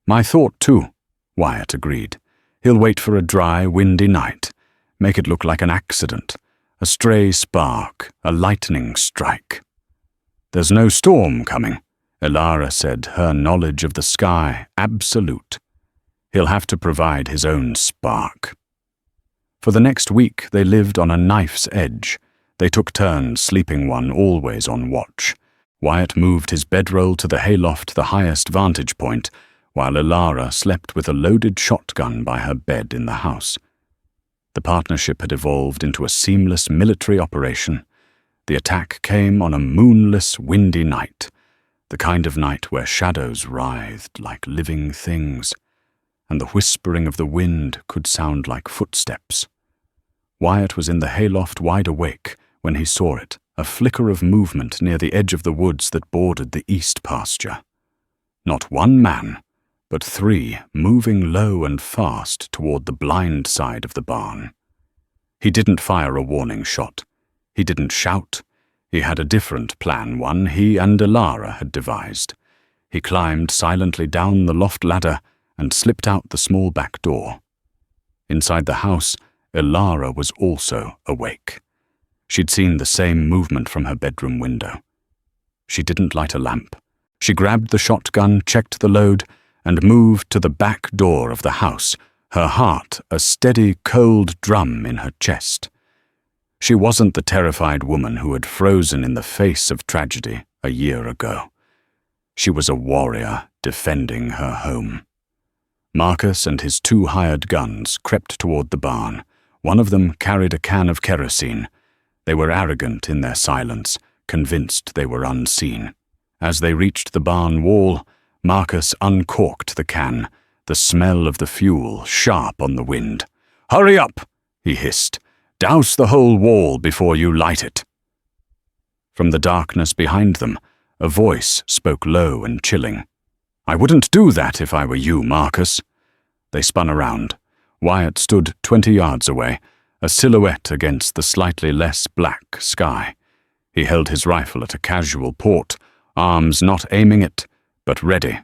"My thought, too," Wyatt agreed. "He'll wait for a dry, windy night, make it look like an accident, a stray spark, a lightning strike." "There's no storm coming," Ilara said, her knowledge of the sky absolute. "He'll have to provide his own spark." For the next week they lived on a knife's edge. They took turns, sleeping one always on watch. Wyatt moved his bedroll to the hayloft, the highest vantage point, while Ilara slept with a loaded shotgun by her bed in the house. The partnership had evolved into a seamless military operation. The attack came on a moonless, windy night, the kind of night where shadows writhed like living things, and the whispering of the wind could sound like footsteps. Wyatt was in the hayloft wide awake when he saw it, a flicker of movement near the edge of the woods that bordered the east pasture. Not one man, but 3 moving low and fast toward the blind side of the barn. He didn't fire a warning shot. He didn't shout. He had a different plan, one he and Ilara had devised. He climbed silently down the loft ladder and slipped out the small back door. Inside the house, Ilara was also awake. She'd seen the same movement from her bedroom window. She didn't light a lamp. She grabbed the shotgun, checked the load, and moved to the back door of the house, her heart a steady, cold drum in her chest. She wasn't the terrified woman who had frozen in the face of tragedy a year ago. She was a warrior defending her home. Marcus and his 2 hired guns crept toward the barn. One of them carried a can of kerosene. They were arrogant in their silence, convinced they were unseen. As they reached the barn wall, Marcus uncorked the can, the smell of the fuel sharp on the wind. "Hurry up," he hissed. "Douse the whole wall before you light it." From the darkness behind them, a voice spoke low and chilling. "I wouldn't do that if I were you, Marcus." They spun around. Wyatt stood 20 yards away, a silhouette against the slightly less black sky. He held his rifle at a casual port, arms not aiming it, but ready.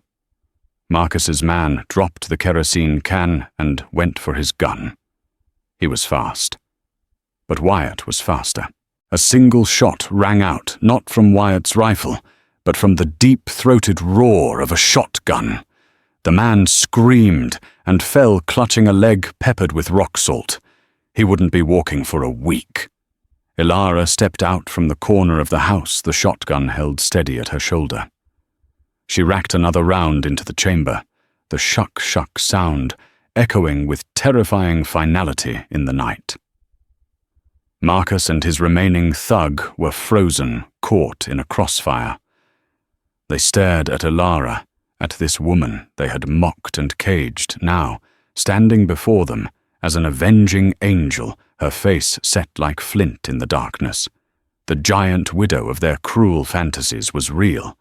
Marcus's man dropped the kerosene can and went for his gun. He was fast, but Wyatt was faster. A single shot rang out, not from Wyatt's rifle, but from the deep-throated roar of a shotgun. The man screamed and fell clutching a leg peppered with rock salt. He wouldn't be walking for a week. Ilara stepped out from the corner of the house, the shotgun held steady at her shoulder. She racked another round into the chamber, the shuck-shuck sound echoing with terrifying finality in the night. Marcus and his remaining thug were frozen, caught in a crossfire. They stared at Ilara, at this woman they had mocked and caged, now, standing before them as an avenging angel, her face set like flint in the darkness. The giant widow of their cruel fantasies was real,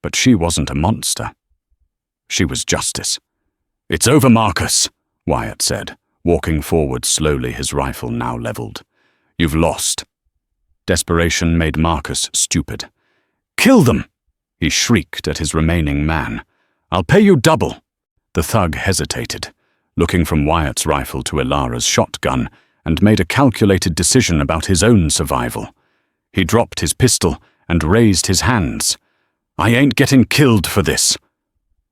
but she wasn't a monster. She was justice. "It's over, Marcus," Wyatt said, walking forward slowly, his rifle now leveled. "You've lost." Desperation made Marcus stupid. "Kill them!" he shrieked at his remaining man. "I'll pay you double." The thug hesitated, looking from Wyatt's rifle to Ilara's shotgun, and made a calculated decision about his own survival. He dropped his pistol and raised his hands. "I ain't getting killed for this."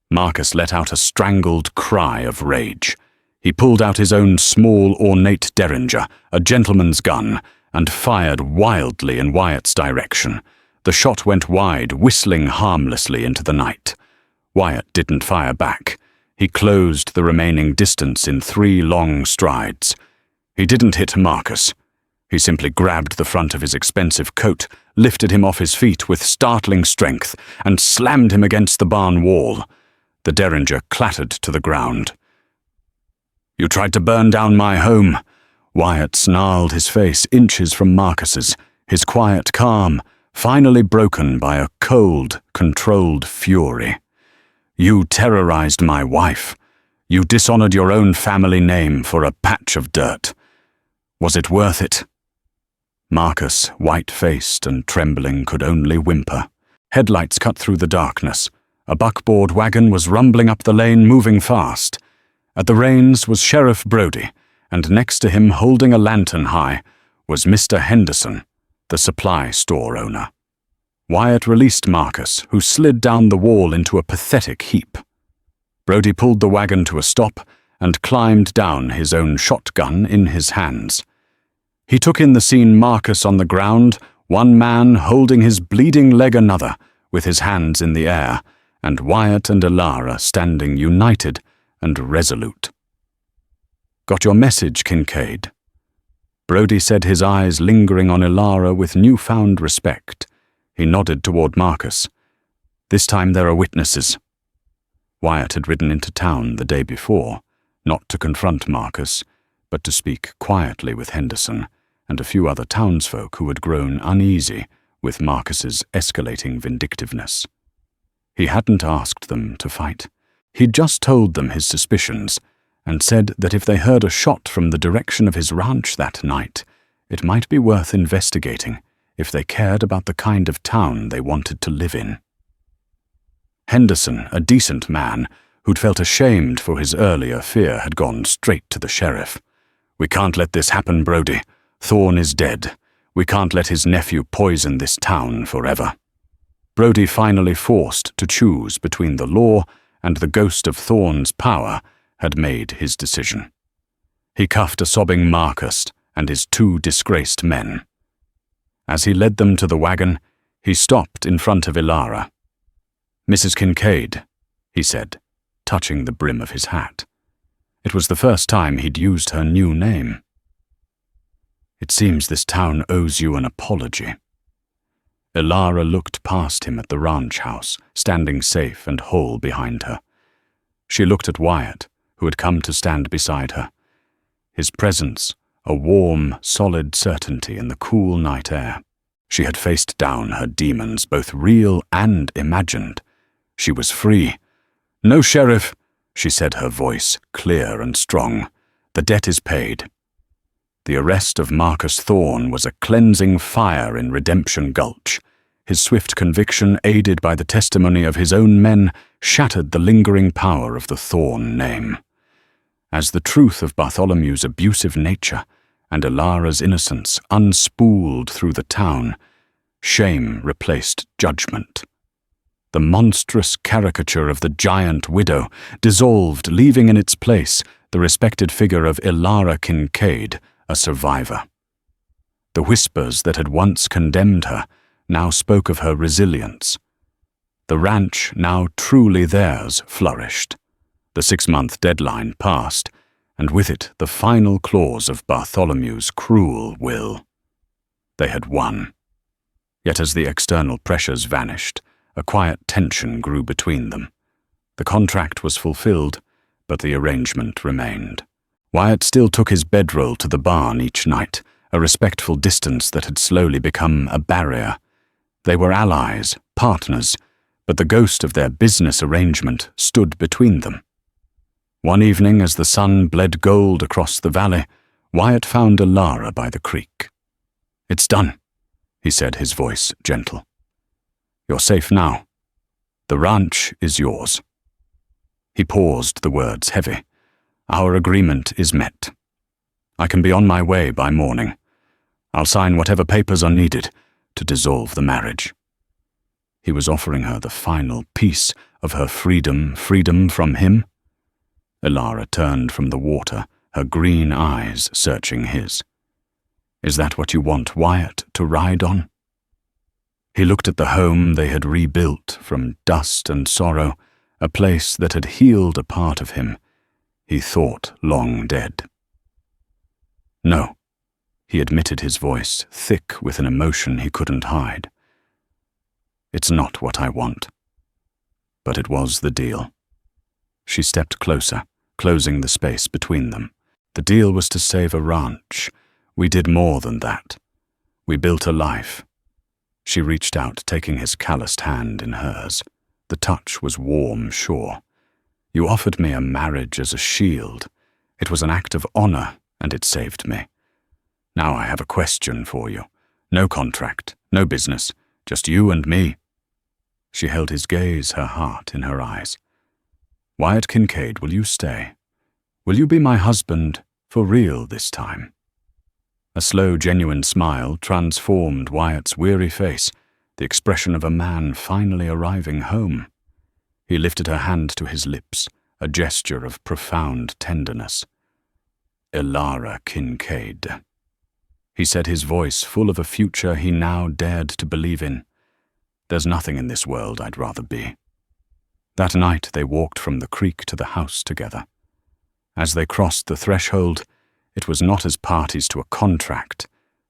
Marcus let out a strangled cry of rage. He pulled out his own small, ornate derringer, a gentleman's gun, and fired wildly in Wyatt's direction. The shot went wide, whistling harmlessly into the night. Wyatt didn't fire back. He closed the remaining distance in 3 long strides. He didn't hit Marcus. He simply grabbed the front of his expensive coat, lifted him off his feet with startling strength, and slammed him against the barn wall. The derringer clattered to the ground. "You tried to burn down my home." Wyatt snarled, his face inches from Marcus's, his quiet calm finally broken by a cold, controlled fury. "You terrorized my wife. You dishonored your own family name for a patch of dirt. Was it worth it?" Marcus, white-faced and trembling, could only whimper. Headlights cut through the darkness. A buckboard wagon was rumbling up the lane, moving fast. At the reins was Sheriff Brody, and next to him, holding a lantern high, was Mr. Henderson, the supply store owner. Wyatt released Marcus, who slid down the wall into a pathetic heap. Brody pulled the wagon to a stop and climbed down, his own shotgun in his hands. He took in the scene, Marcus on the ground, one man holding his bleeding leg, another, with his hands in the air, and Wyatt and Ilara standing united and resolute. "Got your message, Kincaid?" Brody said, his eyes lingering on Ilara with newfound respect. He nodded toward Marcus. "This time there are witnesses." Wyatt had ridden into town the day before, not to confront Marcus, but to speak quietly with Henderson and a few other townsfolk who had grown uneasy with Marcus's escalating vindictiveness. He hadn't asked them to fight. He'd just told them his suspicions, and said that if they heard a shot from the direction of his ranch that night, it might be worth investigating if they cared about the kind of town they wanted to live in. Henderson, a decent man who'd felt ashamed for his earlier fear, had gone straight to the sheriff. "We can't let this happen, Brody. Thorne is dead. We can't let his nephew poison this town forever." Brody, finally forced to choose between the law and the ghost of Thorne's power, had made his decision. He cuffed a sobbing Marcus and his 2 disgraced men. As he led them to the wagon, he stopped in front of Ilara. "Mrs. Kincaid," he said, touching the brim of his hat. It was the first time he'd used her new name. "It seems this town owes you an apology." Ilara looked past him at the ranch house, standing safe and whole behind her. She looked at Wyatt, who had come to stand beside her. His presence, a warm, solid certainty in the cool night air. She had faced down her demons, both real and imagined. She was free. "No, Sheriff," she said, her voice clear and strong. "The debt is paid." The arrest of Marcus Thorne was a cleansing fire in Redemption Gulch. His swift conviction, aided by the testimony of his own men, shattered the lingering power of the Thorne name. As the truth of Bartholomew's abusive nature and Ilara's innocence unspooled through the town. Shame replaced judgment. The monstrous caricature of the giant widow dissolved, leaving in its place the respected figure of Ilara Kincaid, a survivor. The whispers that had once condemned her now spoke of her resilience. The ranch, now truly theirs, flourished. The 6-month deadline passed, and with it the final clause of Bartholomew's cruel will. They had won. Yet as the external pressures vanished, a quiet tension grew between them. The contract was fulfilled, but the arrangement remained. Wyatt still took his bedroll to the barn each night, a respectful distance that had slowly become a barrier. They were allies, partners, but the ghost of their business arrangement stood between them. One evening, as the sun bled gold across the valley, Wyatt found Ilara by the creek. "It's done," he said, his voice gentle. "You're safe now. The ranch is yours." He paused, the words heavy. "Our agreement is met. I can be on my way by morning. I'll sign whatever papers are needed to dissolve the marriage." He was offering her the final piece of her freedom from him. Ilara turned from the water, her green eyes searching his. "Is that what you want Wyatt to ride on?" He looked at the home they had rebuilt from dust and sorrow, a place that had healed a part of him he thought long dead. "No," he admitted, his voice thick with an emotion he couldn't hide. "It's not what I want." But it was the deal. She stepped closer, closing the space between them. "The deal was to save a ranch. We did more than that. We built a life." She reached out, taking his calloused hand in hers. The touch was warm, sure. "You offered me a marriage as a shield. It was an act of honor, and it saved me. Now I have a question for you. No contract, no business, just you and me." She held his gaze, her heart in her eyes. "Wyatt Kincaid, will you stay? Will you be my husband for real this time?" A slow, genuine smile transformed Wyatt's weary face, the expression of a man finally arriving home. He lifted her hand to his lips, a gesture of profound tenderness. "Ilara Kincaid," he said, his voice full of a future he now dared to believe in. "There's nothing in this world I'd rather be." That night they walked from the creek to the house together. As they crossed the threshold, it was not as parties to a contract,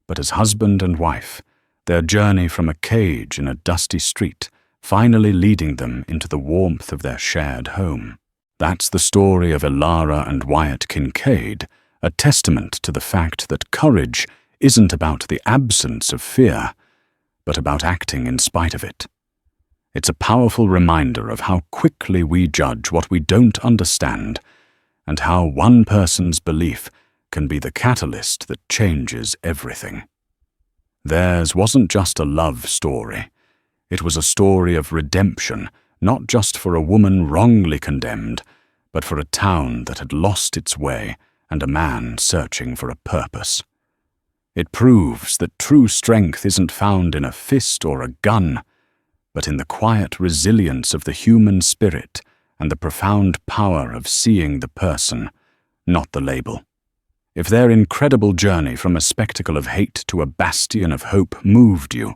but as husband and wife, their journey from a cage in a dusty street finally leading them into the warmth of their shared home. That's the story of Ilara and Wyatt Kincaid, a testament to the fact that courage isn't about the absence of fear, but about acting in spite of it. It's a powerful reminder of how quickly we judge what we don't understand, and how one person's belief can be the catalyst that changes everything. Theirs wasn't just a love story. It was a story of redemption, not just for a woman wrongly condemned, but for a town that had lost its way and a man searching for a purpose. It proves that true strength isn't found in a fist or a gun, but in the quiet resilience of the human spirit and the profound power of seeing the person, not the label. If their incredible journey from a spectacle of hate to a bastion of hope moved you,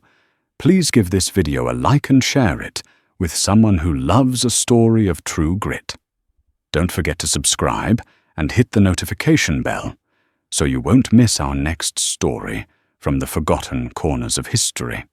please give this video a like and share it with someone who loves a story of true grit. Don't forget to subscribe and hit the notification bell so you won't miss our next story from the forgotten corners of history.